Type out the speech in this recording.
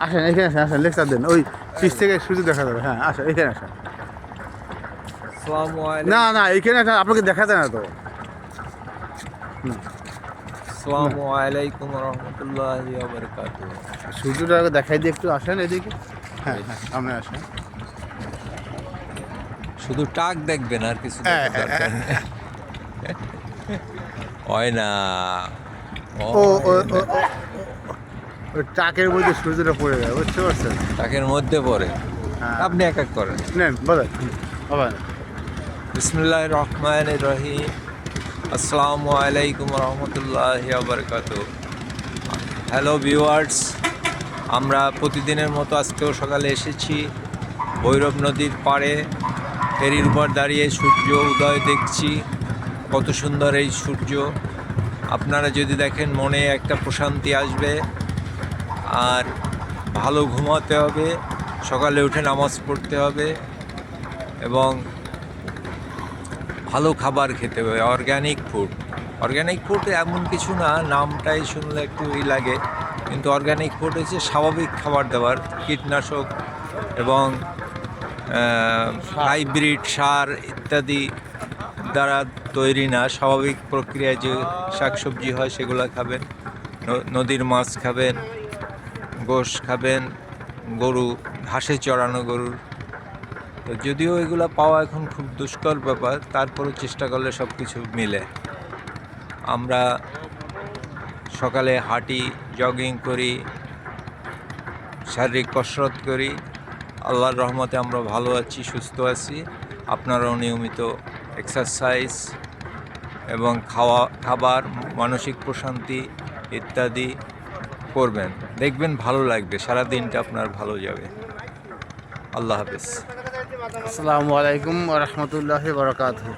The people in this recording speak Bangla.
আসেন এখানে আসেন, আসেন লেকচার দেন, ওই পিছ থেকে সূর্য দেখা যাবে। হ্যাঁ আসেন এখানে আসেন। আসসালামু না আলাইকুম। না এখানে আসেন, আপনাকে দেখা যায় না তো। হুম, না আসসালামু আলাইকুম রহমতুল্লাহি ওয়া বারাকাতুহু। সূর্যটাকে দেখাই দিয়ে একটু আসেন এদিকে। হ্যাঁ হ্যাঁ সামনে আসেন। শুধু টাক দেখবেন, আর কিছু হ্যাঁ, দেখার হ্যাঁ, দরকার হ্যাঁ, নেই। হয় না, ও ও হয় ও না। ও, ওই ট্রাকের মধ্যে সূর্যটা পড়ে যায়, বুঝতে পারছেন? টাকের মধ্যে পড়ে। হ্যাঁ আপনি এক এক করেন। নেন বলেন। আবার বিসমিল্লাহির রহমানির রহিম। আসসালামু আলাইকুম রহমতুল্লাহি ওয়া বারাকাতুহু। হ্যালো ভিউয়ার্স, আমরা প্রতিদিনের মতো আজকেও সকালে এসেছি ভৈরব নদীর পাড়ে। ফেরির উপর দাঁড়িয়ে সূর্য উদয় দেখছি। কত সুন্দর এই সূর্য! আপনারা যদি দেখেন মনে একটা প্রশান্তি আসবে। আর ভালো ঘুমাতে হবে, সকালে উঠে নামাজ পড়তে হবে এবং ভালো খাবার খেতে হবে, অর্গ্যানিক ফুড। অর্গ্যানিক ফুড এমন কিছু না, নামটাই শুনলে একটু লাগে, কিন্তু অর্গ্যানিক ফুড হচ্ছে স্বাভাবিক খাবার দাবার, কীটনাশক এবং সার। হাইব্রিড সার ইত্যাদি দ্বারা তৈরি না। স্বাভাবিক প্রক্রিয়ায় যে শাকসবজি হয় সেগুলো খাবেন, নদীর মাছ খাবেন, গোশ খাবেন, গরু, ঘাসে চড়ানো গরুর। তো যদিও এগুলো পাওয়া এখন খুব দুষ্কর ব্যাপার, তারপরেও চেষ্টা করলে সব কিছু মিলে। আমরা সকালে হাঁটি, জগিং করি, শারীরিক কসরত করি। আল্লাহর রহমতে আমরা ভালো আছি, সুস্থ আছি। আপনারাও নিয়মিত এক্সারসাইজ এবং খাবার, মানসিক প্রশান্তি ইত্যাদি করবেন, দেখবেন ভালো লাগবে, সারা দিনটা আপনার ভালো যাবে। আল্লাহ হাফেজ। আসসালামু আলাইকুম রহমতুল্লাহি বারাকাতুহু।